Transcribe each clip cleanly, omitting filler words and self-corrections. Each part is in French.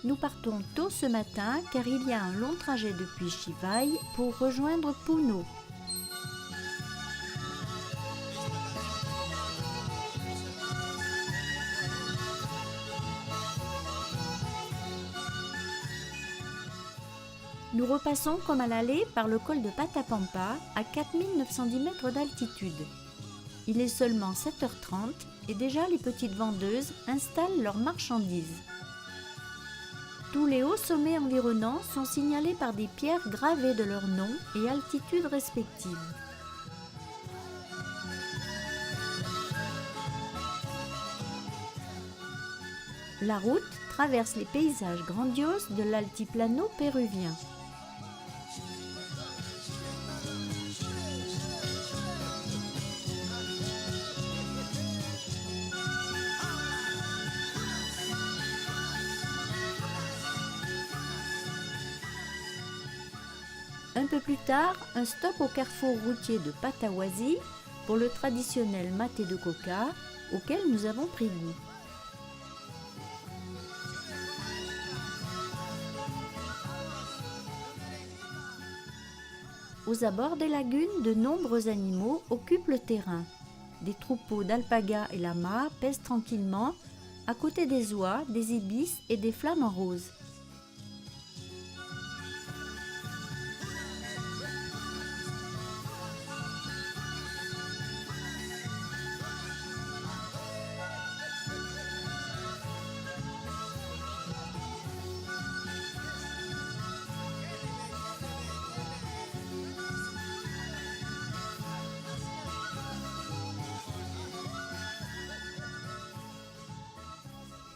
Nous partons tôt ce matin car il y a un long trajet depuis Chivaï pour rejoindre Puno. Nous repassons comme à l'aller par le col de Patapampa à 4910 mètres d'altitude. Il est seulement 7h30 et déjà les petites vendeuses installent leurs marchandises. Tous les hauts sommets environnants sont signalés par des pierres gravées de leur nom et altitude respectives. La route traverse les paysages grandioses de l'altiplano péruvien. Un peu plus tard, un stop au carrefour routier de Patawazi pour le traditionnel maté de coca auquel nous avons pris goût. Aux abords des lagunes, de nombreux animaux occupent le terrain. Des troupeaux d'alpagas et lamas pèsent tranquillement à côté des oies, des ibis et des flamants roses.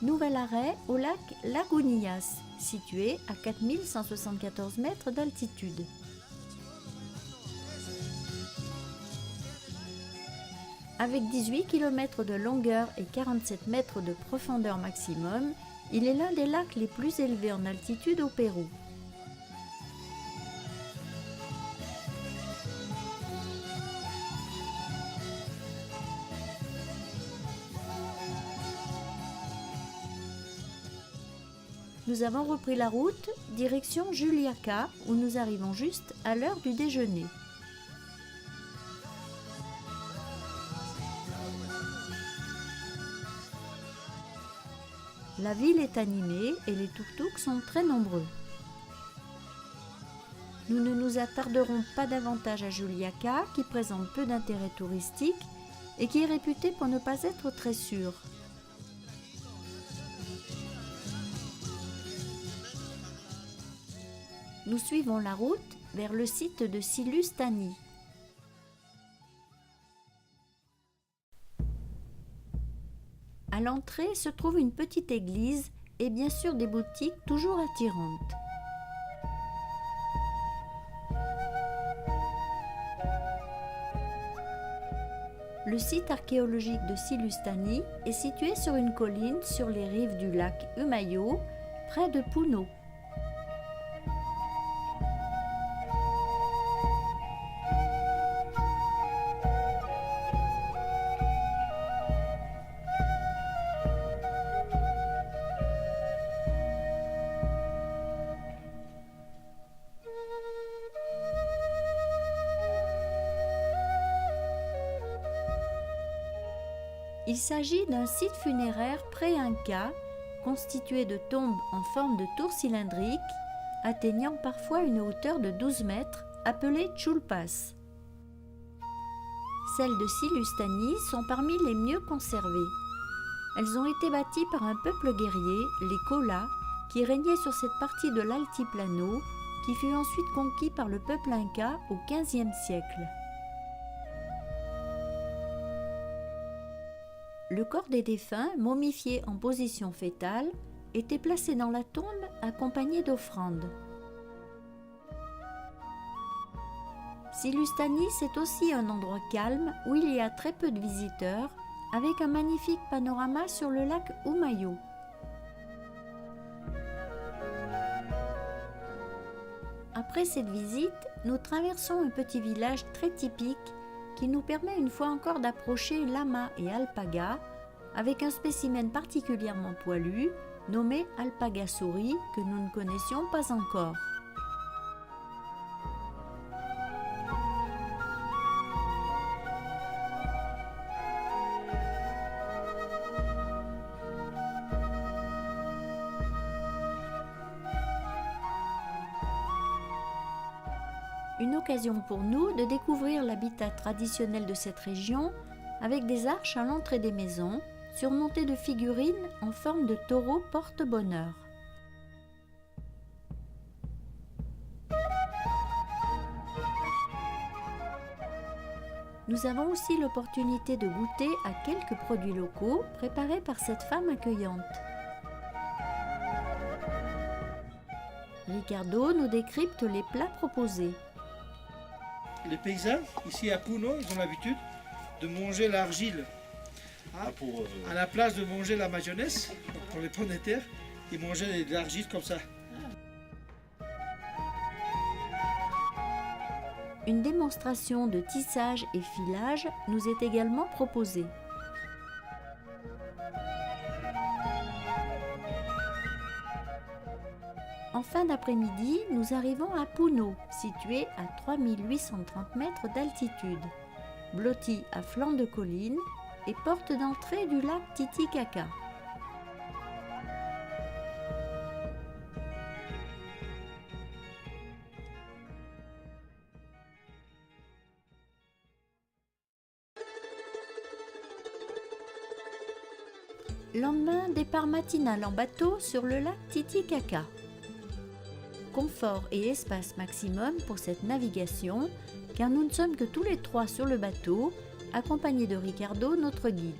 Nouvel arrêt au lac Lagunillas, situé à 4174 mètres d'altitude. Avec 18 km de longueur et 47 mètres de profondeur maximum, il est l'un des lacs les plus élevés en altitude au Pérou. Nous avons repris la route, direction Juliaca, où nous arrivons juste à l'heure du déjeuner. La ville est animée et les tuk-tuks sont très nombreux. Nous ne nous attarderons pas davantage à Juliaca, qui présente peu d'intérêt touristique et qui est réputée pour ne pas être très sûre. Nous suivons la route vers le site de Silustani. À l'entrée se trouve une petite église et bien sûr des boutiques toujours attirantes. Le site archéologique de Silustani est situé sur une colline sur les rives du lac Humayo, près de Puno. Il s'agit d'un site funéraire pré-inca constitué de tombes en forme de tour cylindrique atteignant parfois une hauteur de 12 mètres appelées chulpas. Celles de Silustani sont parmi les mieux conservées. Elles ont été bâties par un peuple guerrier, les Colas, qui régnait sur cette partie de l'altiplano qui fut ensuite conquis par le peuple inca au XVe siècle. Le corps des défunts, momifié en position fétale, était placé dans la tombe accompagné d'offrandes. Silustani, c'est aussi un endroit calme où il y a très peu de visiteurs, avec un magnifique panorama sur le lac Humayo. Après cette visite, nous traversons un petit village très typique qui nous permet une fois encore d'approcher lamas et alpagas avec un spécimen particulièrement poilu, nommée Alpagasuri, que nous ne connaissions pas encore. Une occasion pour nous de découvrir l'habitat traditionnel de cette région avec des arches à l'entrée des maisons, surmontées de figurines en forme de taureau porte-bonheur. Nous avons aussi l'opportunité de goûter à quelques produits locaux préparés par cette femme accueillante. Ricardo nous décrypte les plats proposés. Les paysans, ici à Puno, ils ont l'habitude de manger l'argile. À la place de manger la mayonnaise, pour les pommes de terre, ils mangeaient de l'argile comme ça. Une démonstration de tissage et filage nous est également proposée. En fin d'après-midi, nous arrivons à Puno, situé à 3830 mètres d'altitude, blotti à flanc de colline et porte d'entrée du lac Titicaca. Lendemain, départ matinal en bateau sur le lac Titicaca. Confort et espace maximum pour cette navigation, car nous ne sommes que tous les trois sur le bateau, accompagnés de Ricardo, notre guide.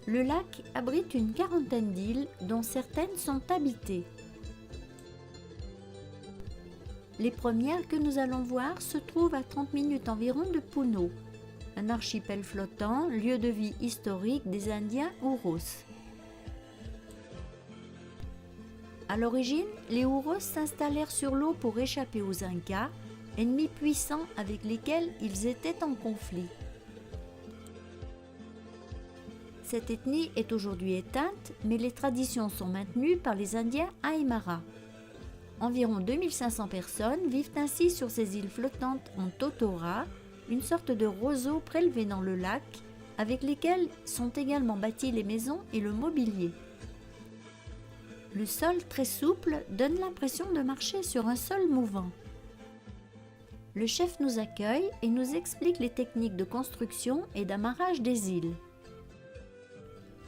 Le lac abrite une quarantaine d'îles, dont certaines sont habitées. Les premières que nous allons voir se trouvent à 30 minutes environ de Puno, un archipel flottant, lieu de vie historique des Indiens Huros. À l'origine, les Huros s'installèrent sur l'eau pour échapper aux Incas, ennemis puissants avec lesquels ils étaient en conflit. Cette ethnie est aujourd'hui éteinte, mais les traditions sont maintenues par les Indiens Aymara. Environ 2500 personnes vivent ainsi sur ces îles flottantes en totora, une sorte de roseau prélevé dans le lac, avec lesquels sont également bâties les maisons et le mobilier. Le sol très souple donne l'impression de marcher sur un sol mouvant. Le chef nous accueille et nous explique les techniques de construction et d'amarrage des îles.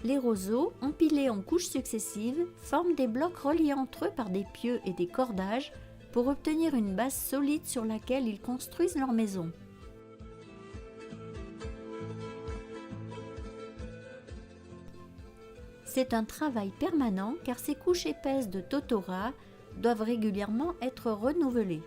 Les roseaux, empilés en couches successives, forment des blocs reliés entre eux par des pieux et des cordages pour obtenir une base solide sur laquelle ils construisent leur maison. C'est un travail permanent car ces couches épaisses de totora doivent régulièrement être renouvelées.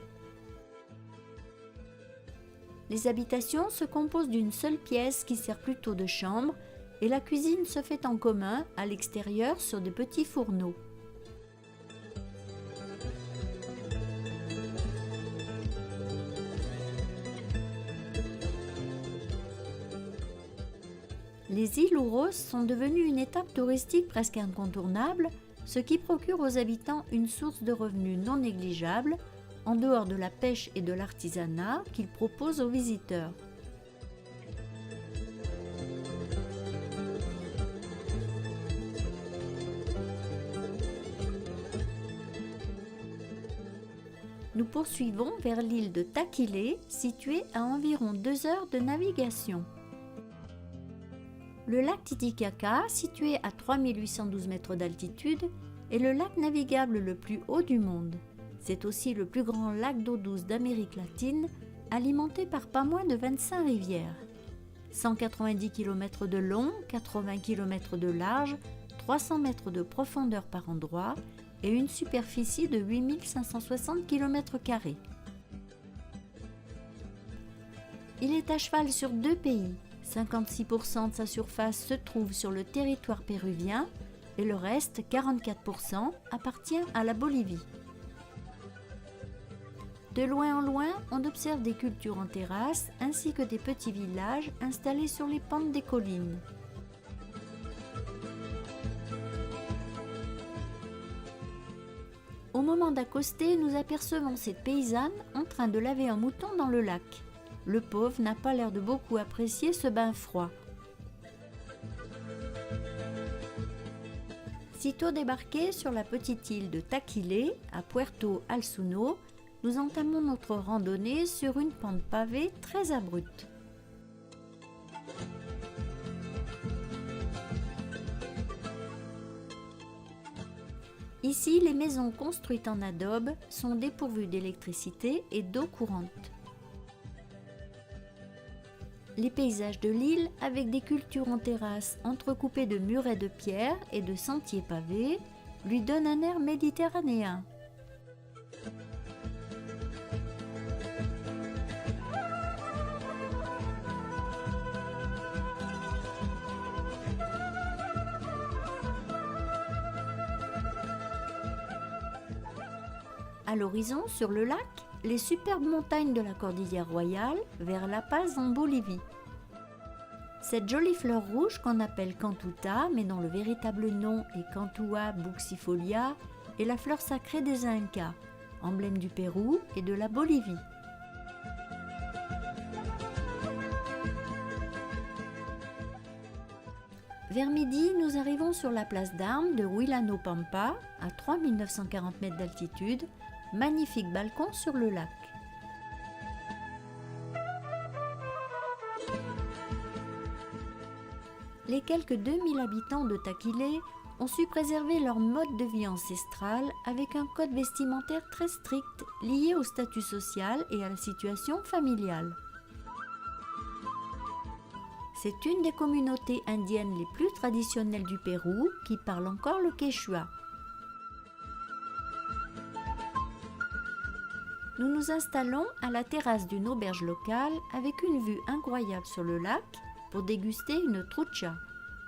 Les habitations se composent d'une seule pièce qui sert plutôt de chambre et la cuisine se fait en commun à l'extérieur sur de petits fourneaux. Les îles Huros sont devenues une étape touristique presque incontournable, ce qui procure aux habitants une source de revenus non négligeable, en dehors de la pêche et de l'artisanat qu'ils proposent aux visiteurs. Nous poursuivons vers l'île de Taquile, située à environ 2 heures de navigation. Le lac Titicaca, situé à 3812 mètres d'altitude, est le lac navigable le plus haut du monde. C'est aussi le plus grand lac d'eau douce d'Amérique latine, alimenté par pas moins de 25 rivières. 190 km de long, 80 km de large, 300 mètres de profondeur par endroit et une superficie de 8560 km². Il est à cheval sur 2 pays. 56% de sa surface se trouve sur le territoire péruvien et le reste, 44%, appartient à la Bolivie. De loin en loin, on observe des cultures en terrasse ainsi que des petits villages installés sur les pentes des collines. Au moment d'accoster, nous apercevons cette paysanne en train de laver un mouton dans le lac. Le pauvre n'a pas l'air de beaucoup apprécier ce bain froid. Sitôt débarqués sur la petite île de Taquilé, à Puerto Alsuno, nous entamons notre randonnée sur une pente pavée très abrupte. Ici, les maisons construites en adobe sont dépourvues d'électricité et d'eau courante. Les paysages de l'île, avec des cultures en terrasse entrecoupées de murets de pierre et de sentiers pavés, lui donnent un air méditerranéen. À l'horizon, sur le lac, les superbes montagnes de la Cordillère Royale vers La Paz en Bolivie. Cette jolie fleur rouge qu'on appelle Cantuta, mais dont le véritable nom est Cantua buxifolia, est la fleur sacrée des Incas, emblème du Pérou et de la Bolivie. Vers midi, nous arrivons sur la place d'armes de Huilano Pampa, à 3940 mètres d'altitude, magnifique balcon sur le lac. Les quelques 2000 habitants de Taquilé ont su préserver leur mode de vie ancestral avec un code vestimentaire très strict lié au statut social et à la situation familiale. C'est une des communautés indiennes les plus traditionnelles du Pérou qui parle encore le quechua. Nous nous installons à la terrasse d'une auberge locale avec une vue incroyable sur le lac pour déguster une trucha,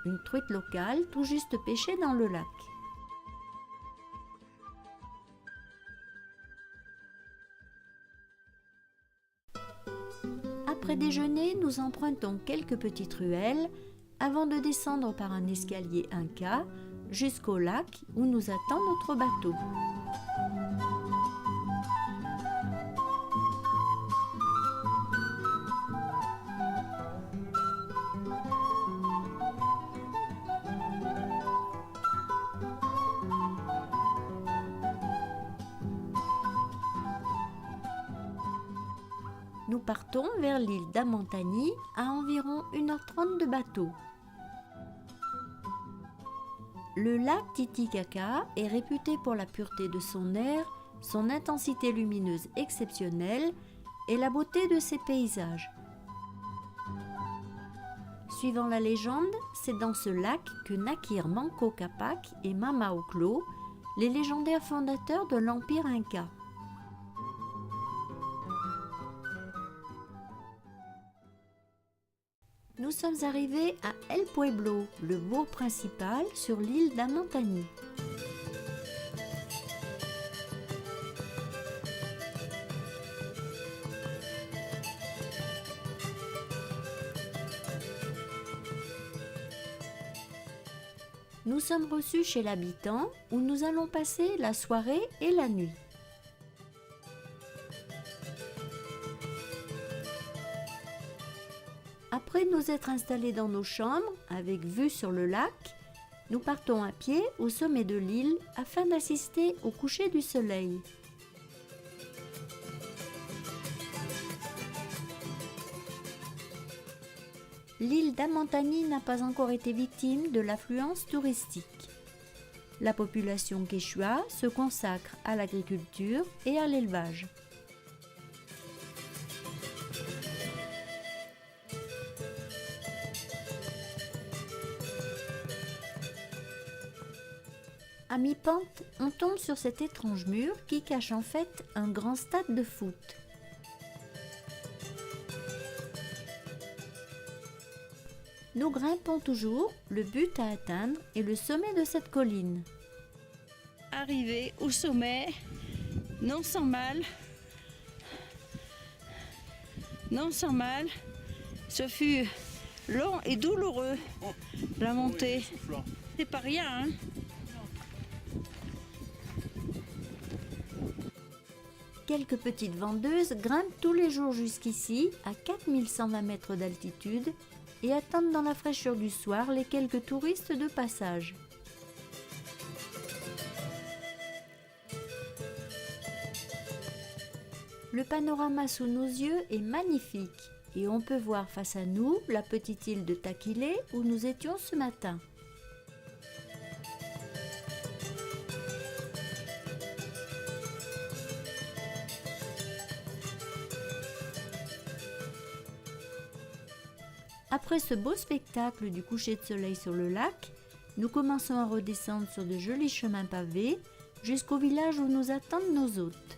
une truite locale tout juste pêchée dans le lac. Après déjeuner, nous empruntons quelques petites ruelles avant de descendre par un escalier inca jusqu'au lac où nous attend notre bateau. Nous partons vers l'île d'Amantani à environ 1h30 de bateau. Le lac Titicaca est réputé pour la pureté de son air, son intensité lumineuse exceptionnelle et la beauté de ses paysages. Suivant la légende, c'est dans ce lac que naquirent Manco Capac et Mama Ocllo, les légendaires fondateurs de l'Empire Inca. Nous sommes arrivés à El Pueblo, le bourg principal sur l'île d'Amantani. Nous sommes reçus chez l'habitant où nous allons passer la soirée et la nuit. Après nous être installés dans nos chambres, avec vue sur le lac, nous partons à pied au sommet de l'île afin d'assister au coucher du soleil. L'île d'Amantani n'a pas encore été victime de l'affluence touristique. La population quechua se consacre à l'agriculture et à l'élevage. À mi-pente, on tombe sur cet étrange mur qui cache en fait un grand stade de foot. Nous grimpons toujours, le but à atteindre est le sommet de cette colline. Arrivé au sommet, non sans mal, Non, sans mal. Ce fut long et douloureux, la montée. C'est pas rien, hein. Quelques petites vendeuses grimpent tous les jours jusqu'ici, à 4120 mètres d'altitude, et attendent dans la fraîcheur du soir les quelques touristes de passage. Le panorama sous nos yeux est magnifique et on peut voir face à nous la petite île de Takile où nous étions ce matin. Après ce beau spectacle du coucher de soleil sur le lac, nous commençons à redescendre sur de jolis chemins pavés jusqu'au village où nous attendent nos hôtes.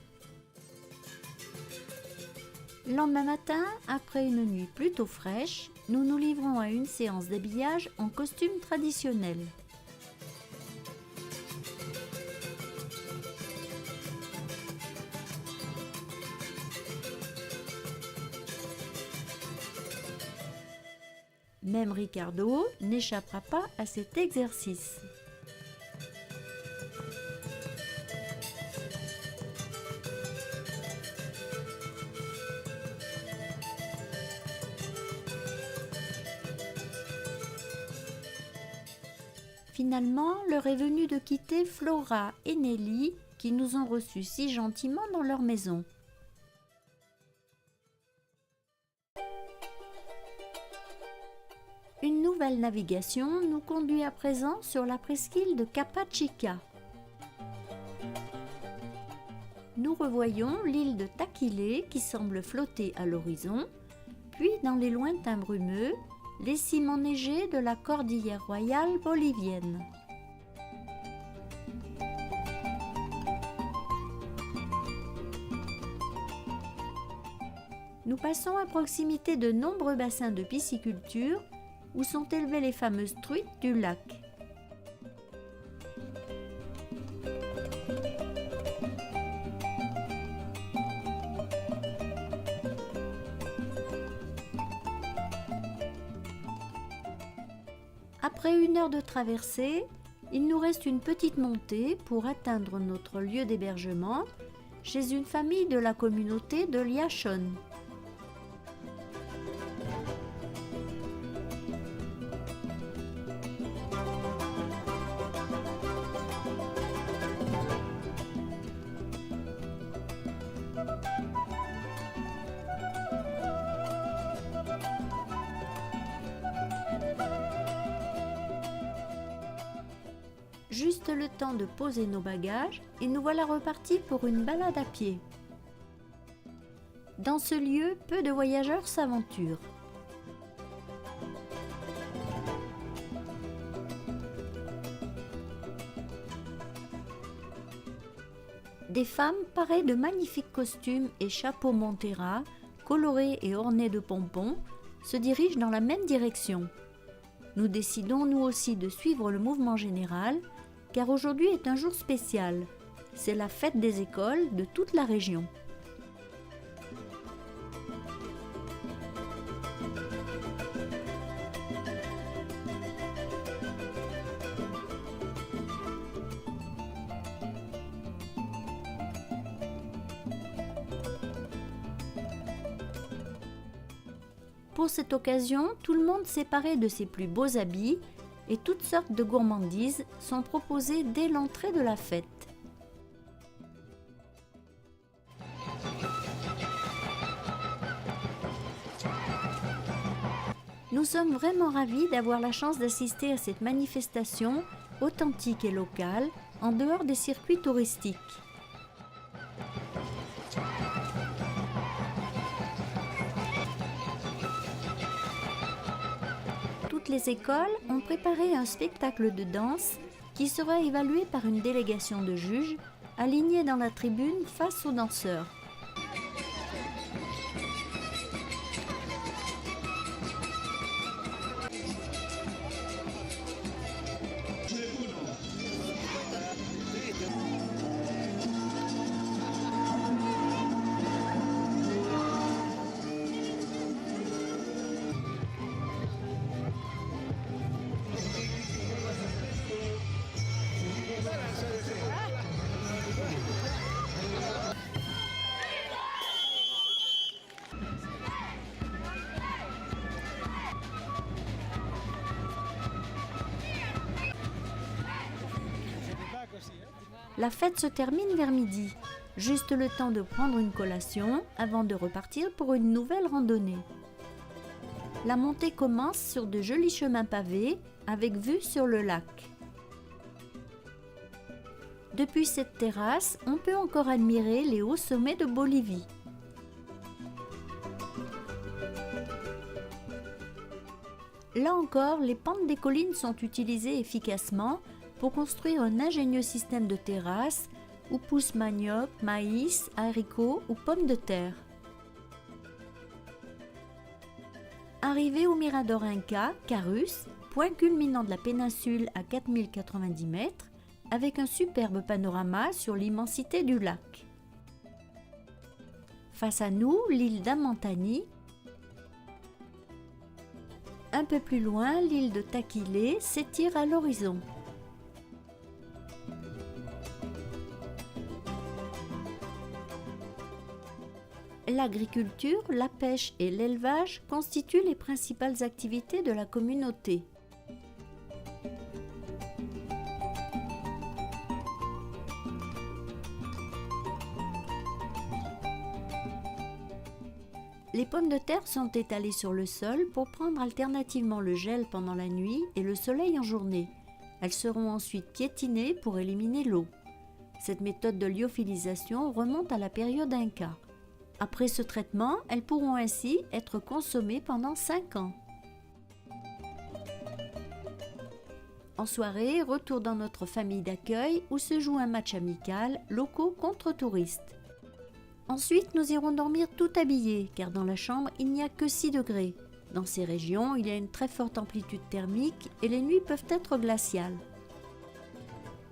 Le lendemain matin, après une nuit plutôt fraîche, nous nous livrons à une séance d'habillage en costume traditionnel. Même Ricardo n'échappera pas à cet exercice. Finalement, l'heure est venue de quitter Flora et Nelly qui nous ont reçus si gentiment dans leur maison. Une nouvelle navigation nous conduit à présent sur la presqu'île de Capachica. Nous revoyons l'île de Takile qui semble flotter à l'horizon, puis dans les lointains brumeux, les cimes enneigées de la cordillère royale bolivienne. Nous passons à proximité de nombreux bassins de pisciculture où sont élevées les fameuses truites du lac. Après 1 heure de traversée, il nous reste une petite montée pour atteindre notre lieu d'hébergement chez une famille de la communauté de Liachon. Juste le temps de poser nos bagages et nous voilà repartis pour une balade à pied. Dans ce lieu, peu de voyageurs s'aventurent. Des femmes parées de magnifiques costumes et chapeaux montera, colorés et ornés de pompons, se dirigent dans la même direction. Nous décidons nous aussi de suivre le mouvement général, car aujourd'hui est un jour spécial. C'est la fête des écoles de toute la région. Pour cette occasion, tout le monde s'est paré de ses plus beaux habits et toutes sortes de gourmandises sont proposées dès l'entrée de la fête. Nous sommes vraiment ravis d'avoir la chance d'assister à cette manifestation authentique et locale en dehors des circuits touristiques. Toutes les écoles ont préparé un spectacle de danse qui sera évalué par une délégation de juges alignés dans la tribune face aux danseurs. La fête se termine vers midi, juste le temps de prendre une collation avant de repartir pour une nouvelle randonnée. La montée commence sur de jolis chemins pavés avec vue sur le lac. Depuis cette terrasse, on peut encore admirer les hauts sommets de Bolivie. Là encore, les pentes des collines sont utilisées efficacement pour construire un ingénieux système de terrasses où poussent manioc, maïs, haricots ou pommes de terre. Arrivé au Mirador Inca, Carus, point culminant de la péninsule à 4090 mètres, avec un superbe panorama sur l'immensité du lac. Face à nous, l'île d'Amantani. Un peu plus loin, l'île de Taquilé s'étire à l'horizon. L'agriculture, la pêche et l'élevage constituent les principales activités de la communauté. Les pommes de terre sont étalées sur le sol pour prendre alternativement le gel pendant la nuit et le soleil en journée. Elles seront ensuite piétinées pour éliminer l'eau. Cette méthode de lyophilisation remonte à la période Inca. Après ce traitement, elles pourront ainsi être consommées pendant 5 ans. En soirée, retour dans notre famille d'accueil où se joue un match amical, locaux contre touristes. Ensuite, nous irons dormir tout habillés, car dans la chambre, il n'y a que 6 degrés. Dans ces régions, il y a une très forte amplitude thermique et les nuits peuvent être glaciales.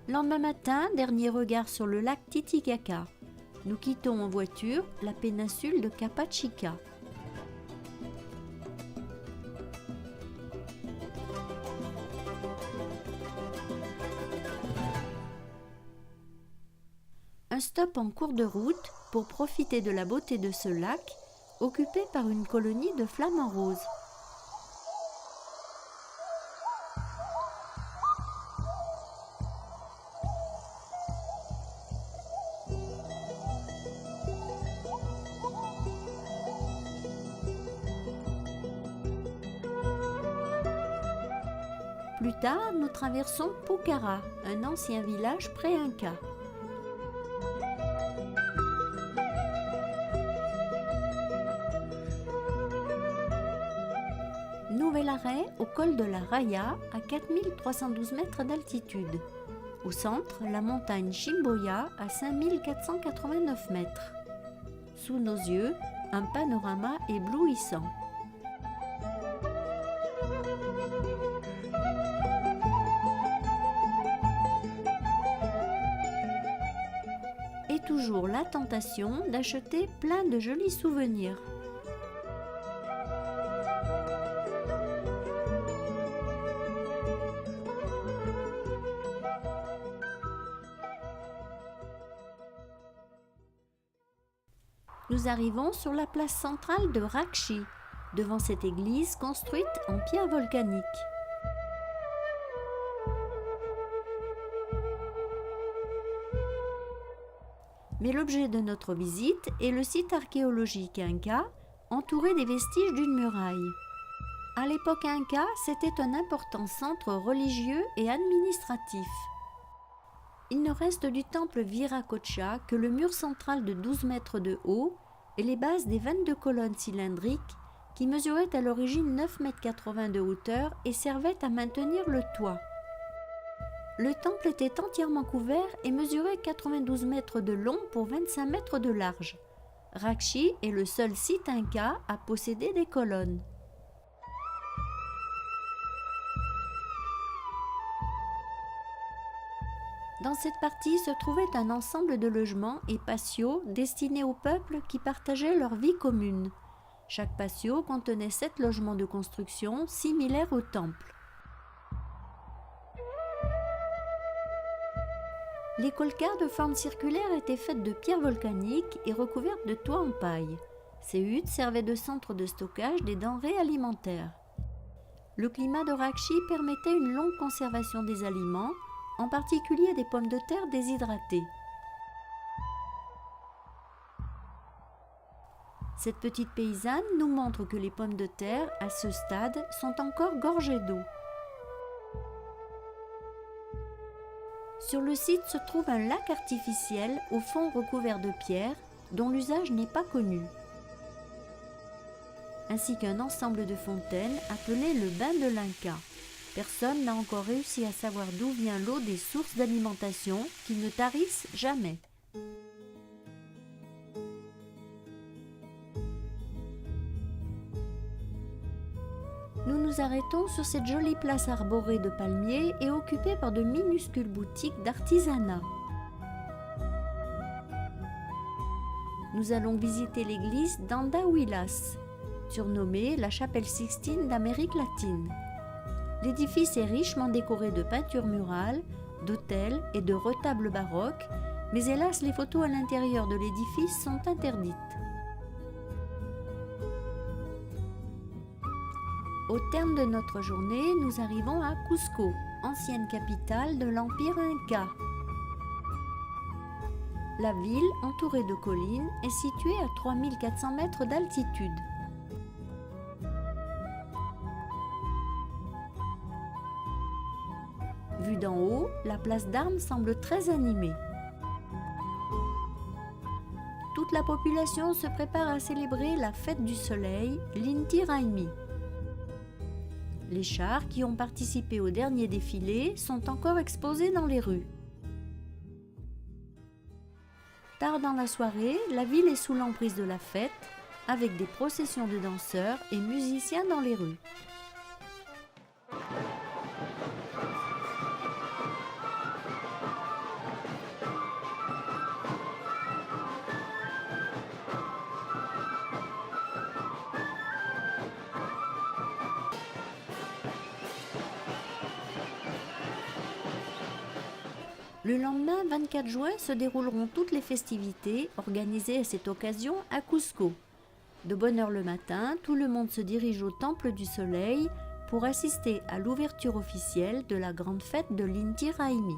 Lendemain matin, dernier regard sur le lac Titicaca. Nous quittons en voiture la péninsule de Capachica. Un stop en cours de route pour profiter de la beauté de ce lac, occupé par une colonie de flamants roses. Plus tard, nous traversons Pucara, un ancien village pré-inca. Nouvel arrêt au col de la Raya à 4312 mètres d'altitude. Au centre, la montagne Chimboya à 5489 mètres. Sous nos yeux, un panorama éblouissant. Et toujours la tentation d'acheter plein de jolis souvenirs. Nous arrivons sur la place centrale de Raxi, devant cette église construite en pierre volcanique. Mais l'objet de notre visite est le site archéologique Inca, entouré des vestiges d'une muraille. À l'époque Inca, c'était un important centre religieux et administratif. Il ne reste du temple Viracocha que le mur central de 12 mètres de haut et les bases des 22 colonnes cylindriques qui mesuraient à l'origine 9,80 m de hauteur et servaient à maintenir le toit. Le temple était entièrement couvert et mesurait 92 mètres de long pour 25 mètres de large. Raxi est le seul site Inca à posséder des colonnes. Dans cette partie se trouvait un ensemble de logements et patios destinés aux peuples qui partageaient leur vie commune. Chaque patio contenait 7 logements de construction similaires au temple. Les kolkas de forme circulaire étaient faites de pierres volcaniques et recouvertes de toits en paille. Ces huttes servaient de centre de stockage des denrées alimentaires. Le climat de Raxi permettait une longue conservation des aliments, en particulier des pommes de terre déshydratées. Cette petite paysanne nous montre que les pommes de terre, à ce stade, sont encore gorgées d'eau. Sur le site se trouve un lac artificiel au fond recouvert de pierres dont l'usage n'est pas connu, ainsi qu'un ensemble de fontaines appelé le bain de l'Inca. Personne n'a encore réussi à savoir d'où vient l'eau des sources d'alimentation qui ne tarissent jamais. Nous nous arrêtons sur cette jolie place arborée de palmiers et occupée par de minuscules boutiques d'artisanat. Nous allons visiter l'église d'Andahuilas, surnommée la chapelle Sixtine d'Amérique latine. L'édifice est richement décoré de peintures murales, d'autels et de retables baroques, mais hélas les photos à l'intérieur de l'édifice sont interdites. Au terme de notre journée, nous arrivons à Cusco, ancienne capitale de l'Empire Inca. La ville, entourée de collines, est située à 3400 mètres d'altitude. Vue d'en haut, la place d'Armes semble très animée. Toute la population se prépare à célébrer la fête du soleil, l'Inti Raymi. Les chars qui ont participé au dernier défilé sont encore exposés dans les rues. Tard dans la soirée, la ville est sous l'emprise de la fête, avec des processions de danseurs et musiciens dans les rues. Le lendemain, 24 juin, se dérouleront toutes les festivités organisées à cette occasion à Cusco. De bonne heure le matin, tout le monde se dirige au Temple du Soleil pour assister à l'ouverture officielle de la grande fête de l'Inti Raymi.